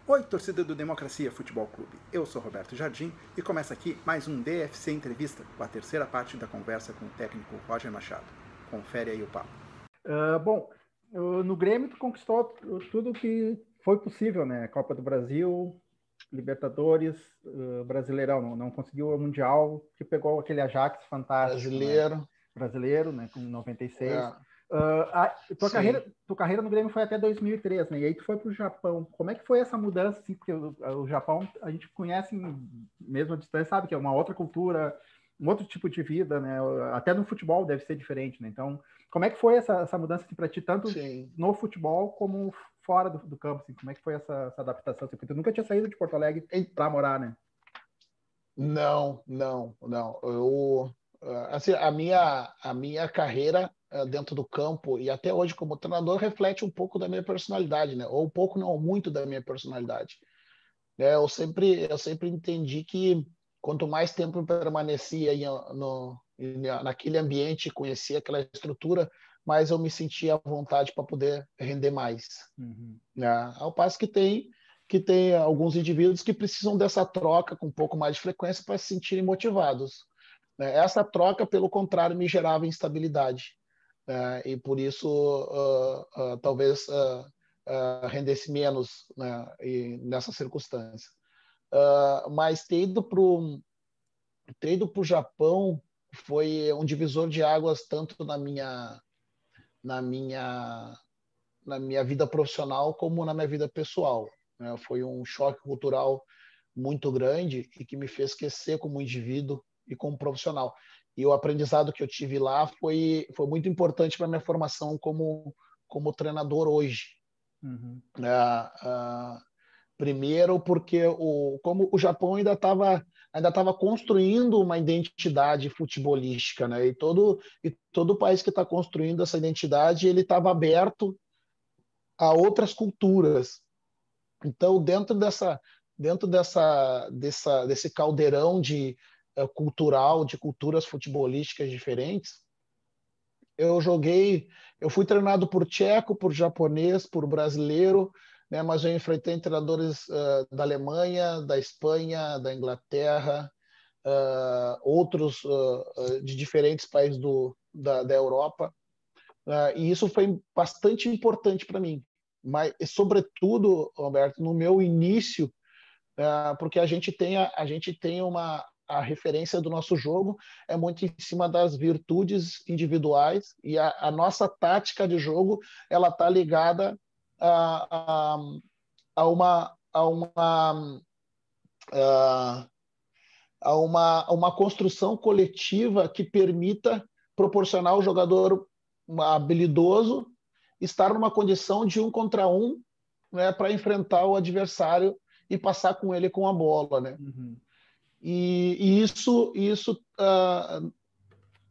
Oi, torcida do Democracia Futebol Clube. Eu sou Roberto Jardim e começa aqui mais um DFC Entrevista, com a terceira parte da conversa com o técnico Roger Machado. Confere aí o papo. No Grêmio tu conquistou tudo que foi possível, né? Copa do Brasil, Libertadores, Brasileirão, não conseguiu o Mundial, que pegou aquele Ajax fantástico. Brasileiro, né? Com 96. Tua carreira no Grêmio foi até 2003, né? E aí tu foi para o Japão. Como é que foi essa mudança? Assim, porque o Japão a gente conhece mesmo à distância, sabe que é uma outra cultura, um outro tipo de vida, né? Até no futebol deve ser diferente, né? Então, como é que foi essa mudança assim, para ti, tanto no futebol como fora do campo? Assim? Como é que foi essa adaptação? Assim, porque tu nunca tinha saído de Porto Alegre para morar, né? Não. Assim, a minha carreira dentro do campo e até hoje como treinador reflete um pouco da minha personalidade, né? Ou um pouco, não, muito da minha personalidade. Eu sempre entendi que quanto mais tempo eu permanecia naquele ambiente, conhecia aquela estrutura, mais eu me sentia à vontade para poder render mais. Uhum. Ao passo que tem alguns indivíduos que precisam dessa troca com um pouco mais de frequência para se sentirem motivados. Essa troca, pelo contrário, me gerava instabilidade. E por isso, talvez rendesse menos, né, nessa circunstância. Mas ter ido para o Japão foi um divisor de águas tanto na minha vida profissional como na minha vida pessoal. Foi um choque cultural muito grande e que me fez crescer como indivíduo e como profissional. E o aprendizado que eu tive lá foi muito importante para a minha formação como treinador hoje. Uhum. Primeiro porque como o Japão ainda estava construindo uma identidade futebolística, né? E todo país que está construindo essa identidade, ele estava aberto a outras culturas. Então, desse caldeirão cultural, de culturas futebolísticas diferentes, eu fui treinado por tcheco, por japonês, por brasileiro, né, mas eu enfrentei treinadores da Alemanha, da Espanha, da Inglaterra, outros de diferentes países da Europa, e isso foi bastante importante para mim. Mas, sobretudo, Roberto, no meu início, porque a gente tem a referência do nosso jogo é muito em cima das virtudes individuais, e a nossa tática de jogo ela está ligada a uma construção coletiva que permita proporcionar ao jogador habilidoso estar numa condição de 1 contra 1, né, para enfrentar o adversário e passar com ele com a bola, né? Uhum. E isso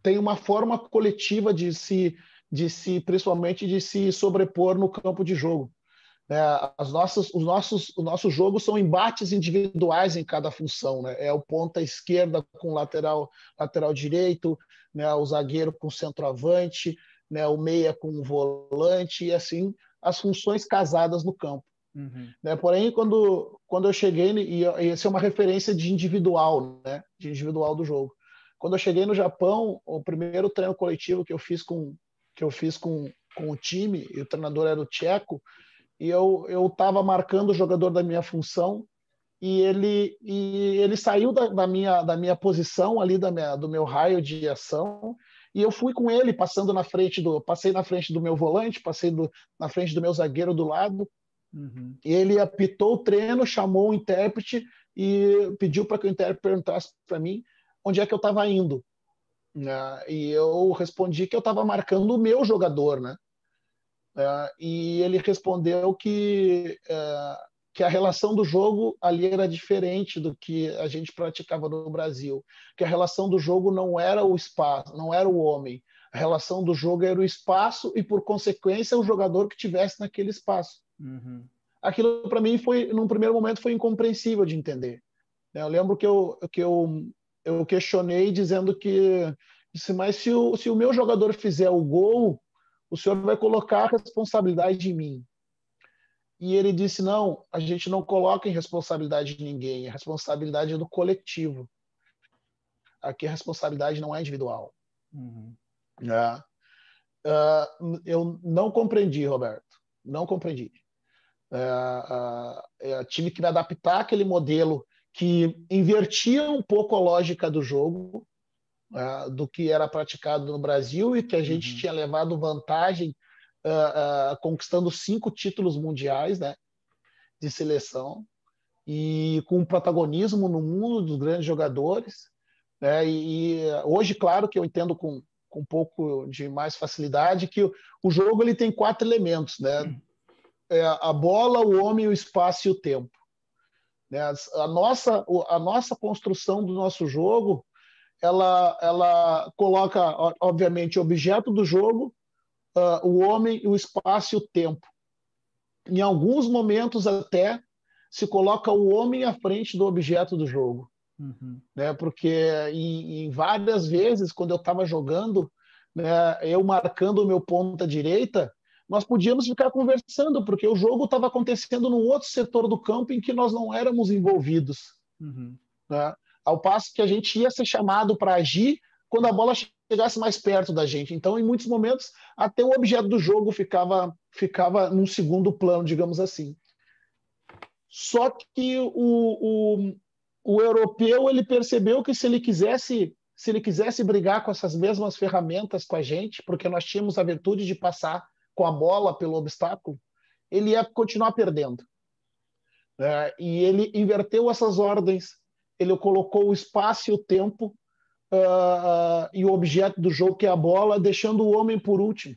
tem uma forma coletiva principalmente de se sobrepor no campo de jogo. Os nossos jogos são embates individuais em cada função, né? É o ponta esquerda com lateral direito, né? O zagueiro com centroavante, né? O meia com volante, e assim as funções casadas no campo. Uhum. Porém, quando eu cheguei, e essa é uma referência de individual, né? De individual do jogo. Quando eu cheguei no Japão, o primeiro treino coletivo que eu fiz com o time, e o treinador era o tcheco, e eu estava marcando o jogador da minha função, e ele saiu da minha posição ali, do meu raio de ação, e eu fui com ele, passei na frente do meu volante, na frente do meu zagueiro do lado. Uhum. E ele apitou o treino, chamou o intérprete e pediu para que o intérprete perguntasse para mim onde é que eu estava indo. E eu respondi que eu estava marcando o meu jogador, né? E ele respondeu que a relação do jogo ali era diferente do que a gente praticava no Brasil, que a relação do jogo não era o espaço, não era o homem, a relação do jogo era o espaço e, por consequência, o jogador que tivesse naquele espaço. Uhum. Aquilo para mim num primeiro momento foi incompreensível de entender. Eu lembro que eu questionei dizendo que Disse, mas se o meu jogador fizer o gol, o senhor vai colocar a responsabilidade em mim. E ele disse, não, a gente não coloca em responsabilidade de ninguém, a responsabilidade é do coletivo. Aqui a responsabilidade não é individual. Uhum. Né? Eu não compreendi, Roberto, não compreendi. Tive que me adaptar àquele modelo que invertia um pouco a lógica do jogo, do que era praticado no Brasil e que a gente tinha levado vantagem conquistando 5 títulos mundiais, né, de seleção e com protagonismo no mundo dos grandes jogadores. Né, e hoje, claro que eu entendo com um pouco de mais facilidade que o jogo ele tem 4 elementos, né? A bola, o homem, o espaço e o tempo. Né? A nossa construção do nosso jogo, ela coloca, obviamente, o objeto do jogo, o homem, o espaço e o tempo. Em alguns momentos até se coloca o homem à frente do objeto do jogo. Uhum. Né? Porque em várias vezes, quando eu estava jogando, né, eu marcando o meu ponta direita, nós podíamos ficar conversando, porque o jogo estava acontecendo num outro setor do campo em que nós não éramos envolvidos. Uhum. Né? Ao passo que a gente ia ser chamado para agir quando a bola chegasse mais perto da gente. Então, em muitos momentos, até o objeto do jogo ficava num segundo plano, digamos assim. Só que o europeu ele percebeu que se ele quisesse brigar com essas mesmas ferramentas com a gente, porque nós tínhamos a virtude de passar com a bola pelo obstáculo, ele ia continuar perdendo. E ele inverteu essas ordens, ele colocou o espaço e o tempo e o objeto do jogo, que é a bola, deixando o homem por último,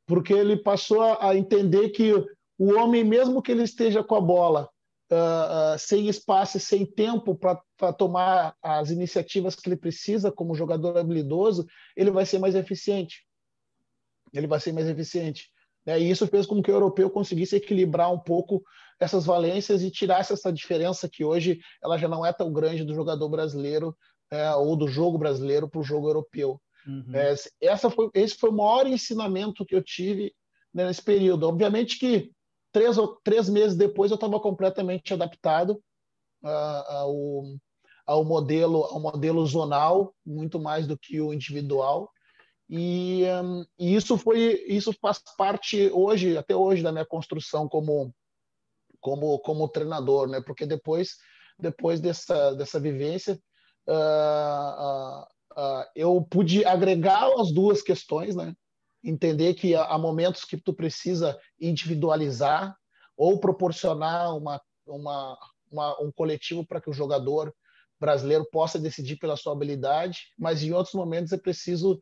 porque ele passou a entender que o homem, mesmo que ele esteja com a bola, sem espaço e sem tempo para tomar as iniciativas que ele precisa como jogador habilidoso, ele vai ser mais eficiente. Ele vai ser mais eficiente. Né? E isso fez com que o europeu conseguisse equilibrar um pouco essas valências e tirasse essa diferença que hoje ela já não é tão grande do jogador brasileiro ou do jogo brasileiro para o jogo europeu. Uhum. Esse foi o maior ensinamento que eu tive, né, nesse período. Obviamente que 3 meses depois eu estava completamente adaptado ao modelo zonal, muito mais do que o individual. E isso faz parte hoje, até hoje, da minha construção como treinador, né? Porque depois dessa vivência, eu pude agregar as duas questões, né? Entender que há momentos que tu precisa individualizar ou proporcionar um coletivo para que o jogador brasileiro possa decidir pela sua habilidade, mas em outros momentos é preciso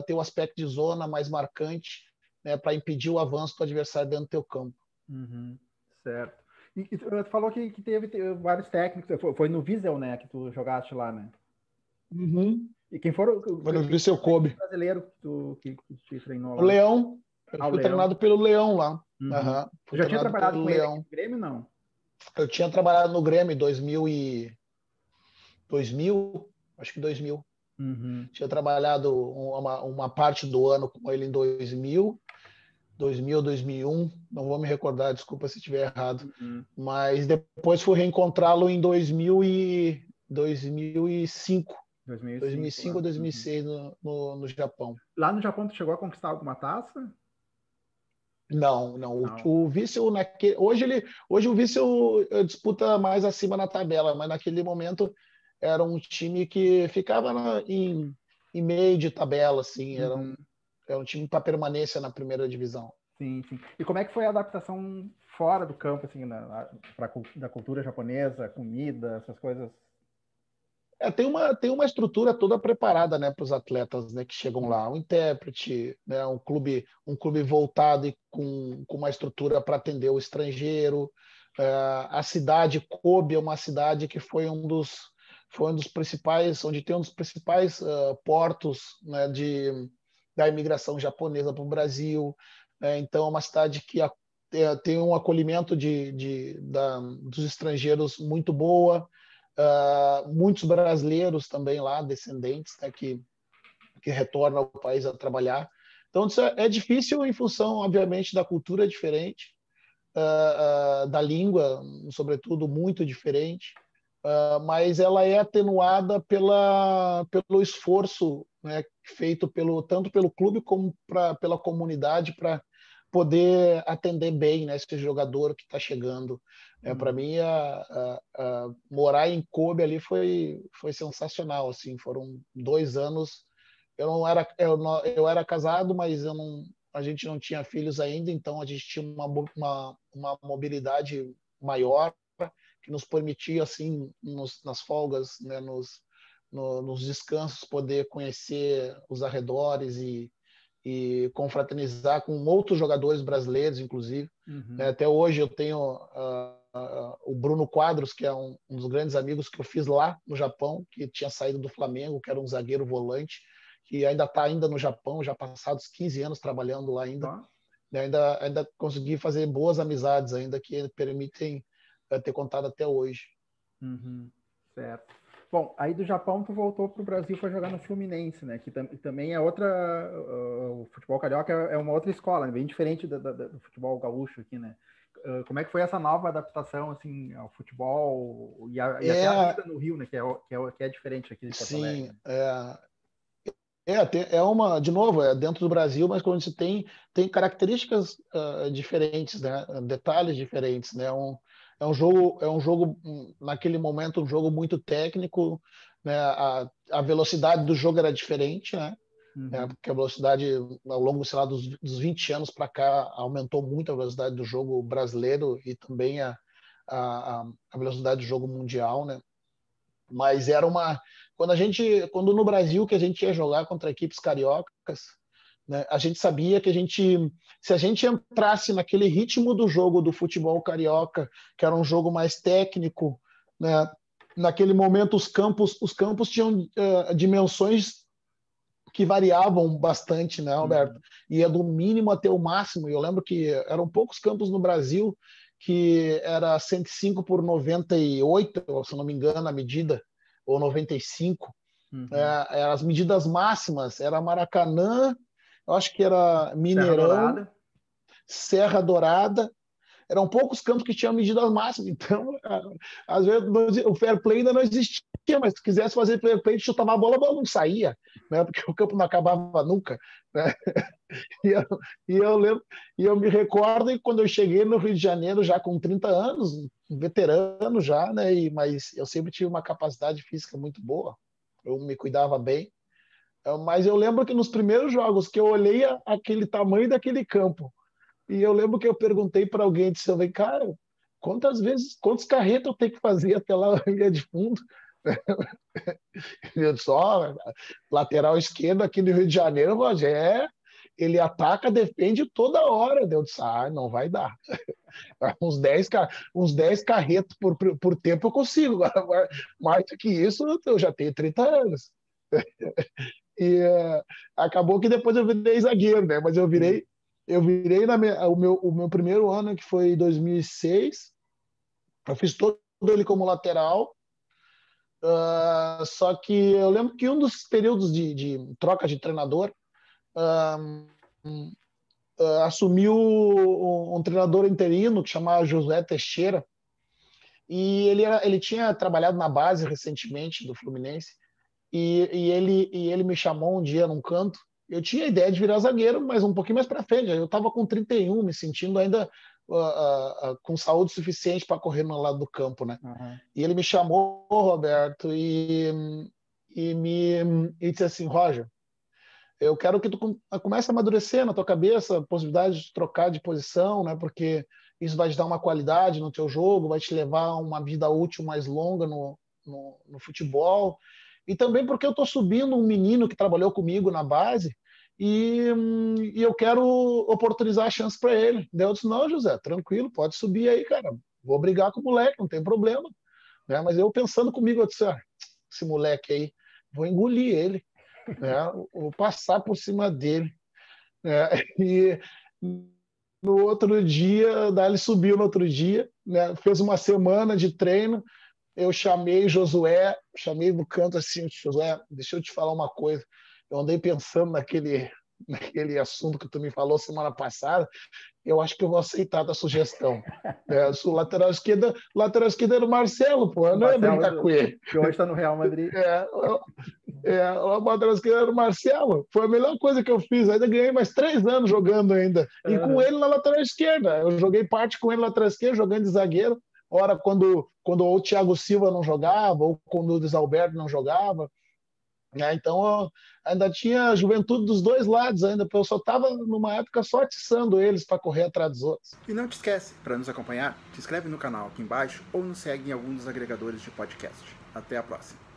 ter um aspecto de zona mais marcante, né, para impedir o avanço do adversário dentro do teu campo. Uhum. Certo. E tu falou que teve vários técnicos, foi no Wiesel, né, que tu jogaste lá, né? Uhum. E quem foram Foi no Viseu Kobe. brasileiro que te treinou lá? O Leão. Eu o fui Leão. treinado pelo Leão lá. Uhum. Uhum. Tu já tinha trabalhado pelo com ele Leão. no Grêmio, não? Eu tinha trabalhado no Grêmio em 2000, acho que 2000. Uhum. Tinha trabalhado uma parte do ano com ele em 2000, 2001, não vou me recordar, desculpa se estiver errado. Uhum. Mas depois fui reencontrá-lo em 2005. 2005 ou 2006 no Japão. Lá no Japão, tu chegou a conquistar alguma taça? Não. O Vissel, hoje o Vissel disputa mais acima na tabela, mas naquele momento era um time que ficava em meio de tabela, assim, era um time para permanência na primeira divisão. Sim. E como é que foi a adaptação fora do campo, assim, da cultura japonesa, comida, essas coisas? Tem uma estrutura toda preparada, né, para os atletas, né, que chegam lá. Um intérprete, né, um clube voltado e com uma estrutura para atender o estrangeiro. A cidade Kobe é uma cidade que foi um dos principais, onde tem um dos principais portos, né, da imigração japonesa para o Brasil. Então, é uma cidade que tem um acolhimento dos estrangeiros muito boa. Muitos brasileiros também lá, descendentes, né, que que retorna ao país a trabalhar. Então, isso é difícil em função, obviamente, da cultura diferente, da língua, sobretudo, muito diferente, mas ela é atenuada pelo esforço, né, feito tanto pelo clube como pela comunidade para poder atender bem, né, esse jogador que está chegando. Para mim, morar em Kobe ali foi sensacional. Assim, foram 2 anos. Eu era casado, mas a gente não tinha filhos ainda, então a gente tinha uma mobilidade maior que nos permitia, assim, nas folgas, né, nos descansos, poder conhecer os arredores e confraternizar com outros jogadores brasileiros, inclusive. Uhum. Até hoje eu tenho o Bruno Quadros, que é um dos grandes amigos que eu fiz lá no Japão, que tinha saído do Flamengo, que era um zagueiro volante, que ainda está no Japão, já passados 15 anos trabalhando lá ainda. Tá. Ainda consegui fazer boas amizades ainda que permitem ter contato até hoje. Uhum. Certo. Bom, aí do Japão tu voltou para o Brasil para jogar no Fluminense, né? Que também é outra. O futebol carioca é uma outra escola, né? Bem diferente do futebol gaúcho aqui, né? Como é que foi essa nova adaptação assim ao futebol e até a vida no Rio, né? Que é diferente aqui de Porto Alegre. Sim, de novo, é dentro do Brasil, mas quando você tem características diferentes, né? Detalhes diferentes, né? É um jogo naquele momento um jogo muito técnico, né? A velocidade do jogo era diferente, né? Uhum. Porque a velocidade ao longo, sei lá, dos 20 anos para cá aumentou muito a velocidade do jogo brasileiro e também a velocidade do jogo mundial, né? Mas era quando no Brasil que a gente ia jogar contra equipes cariocas, né, a gente sabia que se a gente entrasse naquele ritmo do jogo do futebol carioca, que era um jogo mais técnico, né, naquele momento os campos tinham dimensões que variavam bastante, né, Alberto? Ia do mínimo até o máximo. Eu lembro que eram poucos campos no Brasil que era 105 por 98, se não me engano, a medida, ou 95. As medidas máximas era Maracanã, eu acho que era Mineirão, Serra Dourada. Eram poucos campos que tinham medidas máximas. Então, às vezes, o fair play ainda não existia, mas se quisesse fazer fair play, chutava a bola não saía, né? Porque o campo não acabava nunca. Né? Eu lembro, e eu me recordo que quando eu cheguei no Rio de Janeiro, já com 30 anos, um veterano já, né? Mas eu sempre tive uma capacidade física muito boa, eu me cuidava bem. Mas eu lembro que nos primeiros jogos que eu olhei aquele tamanho daquele campo, e eu lembro que eu perguntei para alguém, disse, vem, cara, quantos carretos eu tenho que fazer até lá na linha de fundo? Só lateral esquerdo aqui no Rio de Janeiro, Rogério, ele ataca, defende toda hora. Eu disse, não vai dar. Uns 10 carretos por tempo eu consigo. Agora, mais do que isso, eu já tenho 30 anos. E acabou que depois eu virei zagueiro, né? Mas eu virei o meu primeiro ano, que foi em 2006, eu fiz todo ele como lateral. Só que eu lembro que um dos períodos de troca de treinador assumiu um treinador interino que chamava José Teixeira, e ele tinha trabalhado na base recentemente do Fluminense, e ele me chamou um dia num canto. Eu tinha a ideia de virar zagueiro, mas um pouquinho mais para frente. Eu estava com 31, me sentindo ainda com saúde suficiente para correr no lado do campo, né? E ele me chamou, Roberto, e disse assim, Roger, eu quero que tu comece a amadurecer na tua cabeça a possibilidade de trocar de posição, né? Porque isso vai te dar uma qualidade no teu jogo, vai te levar a uma vida útil mais longa no futebol. E também porque eu estou subindo um menino que trabalhou comigo na base e eu quero oportunizar a chance para ele. Daí eu disse, não, José, tranquilo, pode subir aí, cara. Vou brigar com o moleque, não tem problema. Né? Mas eu pensando comigo, eu disse, esse moleque aí, vou engolir ele. Né? Vou passar por cima dele. Né? E no outro dia, daí ele subiu no outro dia, né? Fez uma semana de treino. Eu chamei Josué, chamei no canto assim, Josué, deixa eu te falar uma coisa. eu andei pensando naquele assunto que tu me falou semana passada. Eu acho que eu vou aceitar da sugestão. O lateral esquerdo era o Marcelo, pô. Eu não ia brincar com ele. Que hoje está no Real Madrid. O lateral esquerdo era o Marcelo. Foi a melhor coisa que eu fiz. Ainda ganhei mais 3 anos jogando ainda. E com ele na lateral esquerda. Eu joguei parte com ele na lateral esquerda, jogando de zagueiro. Ora, quando o Thiago Silva não jogava, ou quando o Luiz Alberto não jogava. Então, ainda tinha a juventude dos dois lados ainda. Eu só estava, numa época, só atiçando eles para correr atrás dos outros. E não te esquece, para nos acompanhar, te inscreve no canal aqui embaixo ou nos segue em algum dos agregadores de podcast. Até a próxima.